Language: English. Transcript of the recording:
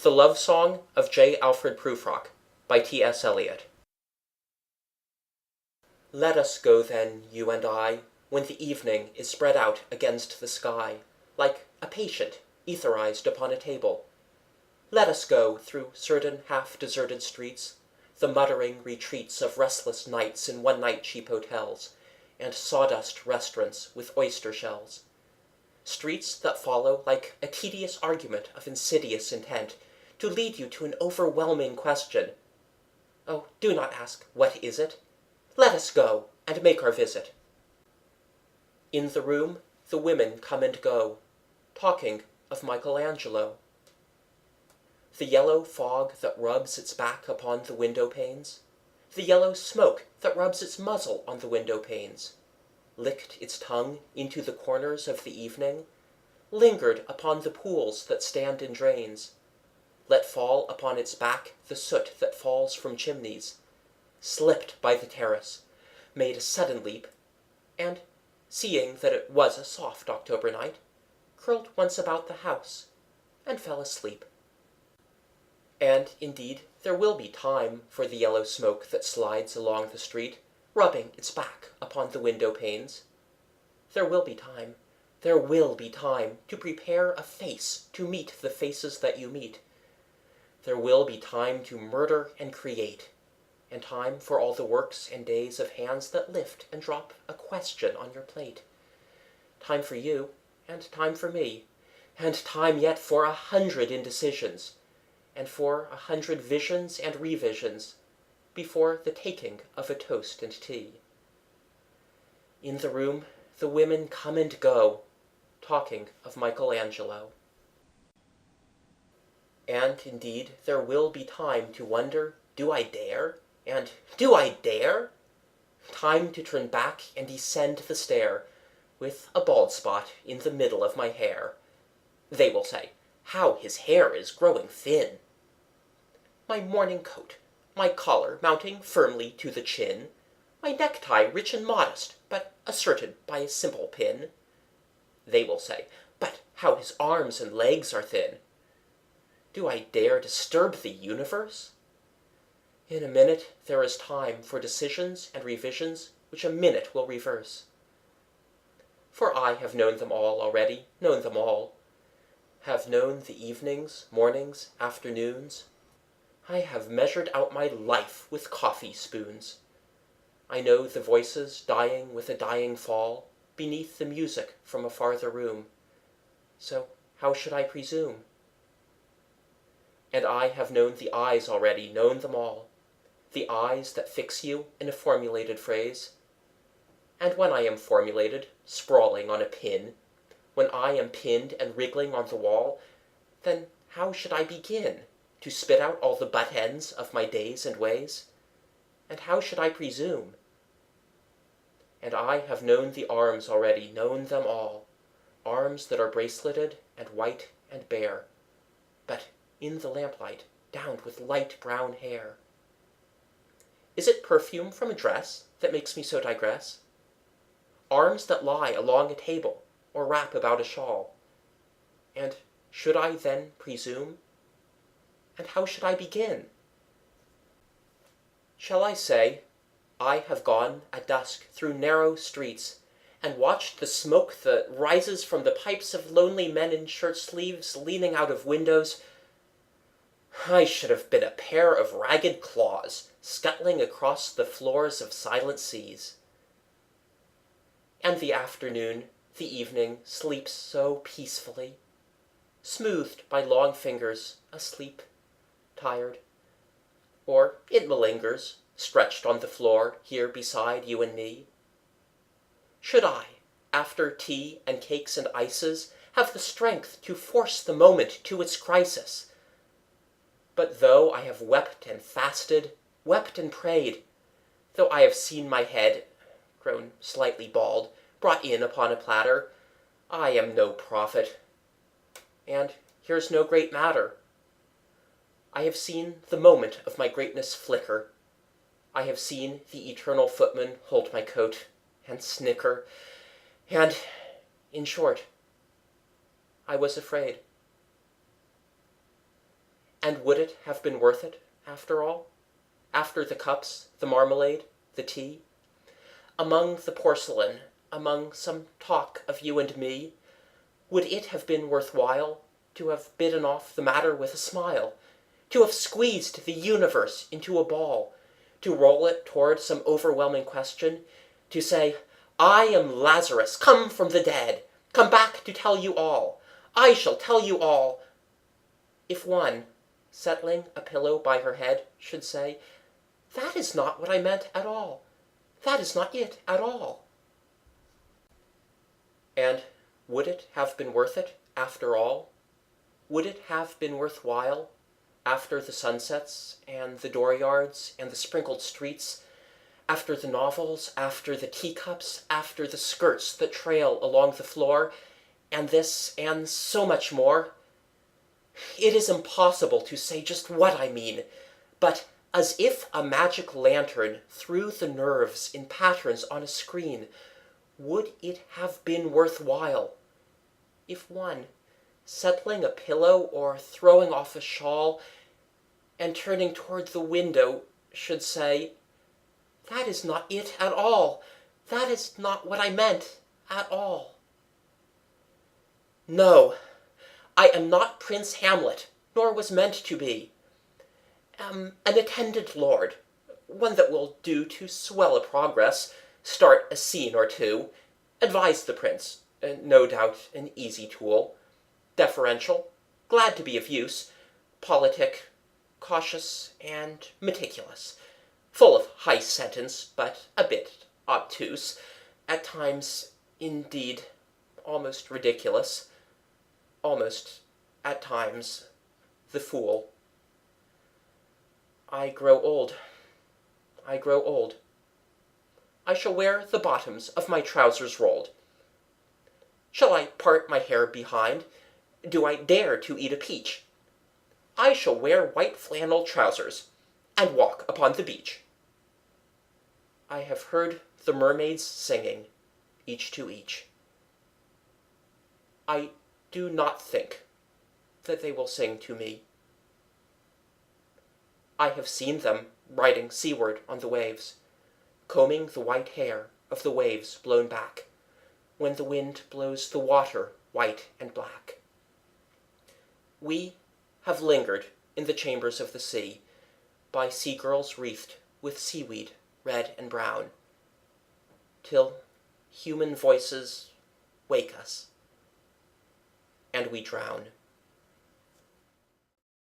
The Love Song of J. Alfred Prufrock by T.S. Eliot. Let us go then, you and I, when the evening is spread out against the sky, like a patient etherized upon a table. Let us go through certain half-deserted streets, the muttering retreats of restless nights in one-night cheap hotels, and sawdust restaurants with oyster shells. Streets that follow like a tedious argument of insidious intent, to lead you to an overwhelming question. Oh, do not ask, what is it? Let us go, and make our visit. In the room, the women come and go, talking of Michelangelo. The yellow fog that rubs its back upon the window panes, the yellow smoke that rubs its muzzle on the window panes, licked its tongue into the corners of the evening, lingered upon the pools that stand in drains, let fall upon its back the soot that falls from chimneys, slipped by the terrace, made a sudden leap, and, seeing that it was a soft October night, curled once about the house, and fell asleep. And, indeed, there will be time for the yellow smoke that slides along the street, rubbing its back upon the window panes. There will be time to prepare a face to meet the faces that you meet. There will be time to murder and create, and time for all the works and days of hands that lift and drop a question on your plate. Time for you, and time for me, and time yet for 100 indecisions, and for 100 visions and revisions, before the taking of a toast and tea. In the room, the women come and go, talking of Michelangelo. And, indeed, there will be time to wonder, do I dare? And, do I dare? Time to turn back and descend the stair, with a bald spot in the middle of my hair. They will say, how his hair is growing thin. My morning coat, my collar mounting firmly to the chin, my necktie rich and modest, but asserted by a simple pin. They will say, but how his arms and legs are thin. Do I dare disturb the universe? In a minute there is time for decisions and revisions which a minute will reverse. For I have known them all already, known them all. Have known the evenings, mornings, afternoons. I have measured out my life with coffee spoons. I know the voices dying with a dying fall, beneath the music from a farther room. So how should I presume? And I have known the eyes already, known them all, the eyes that fix you in a formulated phrase. And when I am formulated, sprawling on a pin, when I am pinned and wriggling on the wall, then how should I begin to spit out all the butt ends of my days and ways? And how should I presume? And I have known the arms already, known them all, arms that are braceleted and white and bare, but in the lamplight, downed with light brown hair. Is it perfume from a dress that makes me so digress? Arms that lie along a table, or wrap about a shawl. And should I then presume? And how should I begin? Shall I say, I have gone at dusk through narrow streets, and watched the smoke that rises from the pipes of lonely men in shirt-sleeves leaning out of windows? I should have been a pair of ragged claws scuttling across the floors of silent seas. And the afternoon, the evening, sleeps so peacefully, smoothed by long fingers, asleep, tired. Or it malingers, stretched on the floor here beside you and me. Should I, after tea and cakes and ices, have the strength to force the moment to its crisis? But though I have wept and fasted, wept and prayed, though I have seen my head, grown slightly bald, brought in upon a platter, I am no prophet. And here's no great matter. I have seen the moment of my greatness flicker. I have seen the eternal footman hold my coat and snicker, and, in short, I was afraid. And would it have been worth it, after all? After the cups, the marmalade, the tea? Among the porcelain, among some talk of you and me, would it have been worthwhile to have bitten off the matter with a smile, to have squeezed the universe into a ball, to roll it toward some overwhelming question, to say, I am Lazarus, come from the dead, come back to tell you all, I shall tell you all, if one, settling a pillow by her head, should say, that is not what I meant at all, that is not it at all. And would it have been worth it, after all? Would it have been worthwhile, after the sunsets, and the dooryards, and the sprinkled streets, after the novels, after the teacups, after the skirts that trail along the floor, and this, and so much more? It is impossible to say just what I mean, but as if a magic lantern threw the nerves in patterns on a screen, would it have been worthwhile if one, settling a pillow or throwing off a shawl and turning toward the window, should say, that is not it at all, that is not what I meant at all. No, I am not Prince Hamlet, nor was meant to be. An attendant lord, one that will do to swell a progress, start a scene or two, advise the prince, no doubt an easy tool, deferential, glad to be of use, politic, cautious, and meticulous, full of high sentence, but a bit obtuse, at times, indeed, almost ridiculous, almost, at times, the fool. I grow old. I grow old. I shall wear the bottoms of my trousers rolled. Shall I part my hair behind? Do I dare to eat a peach? I shall wear white flannel trousers, and walk upon the beach. I have heard the mermaids singing, each to each. I do not think that they will sing to me. I have seen them riding seaward on the waves, combing the white hair of the waves blown back, when the wind blows the water white and black. We have lingered in the chambers of the sea, by sea-girls wreathed with seaweed red and brown, till human voices wake us, and we drown.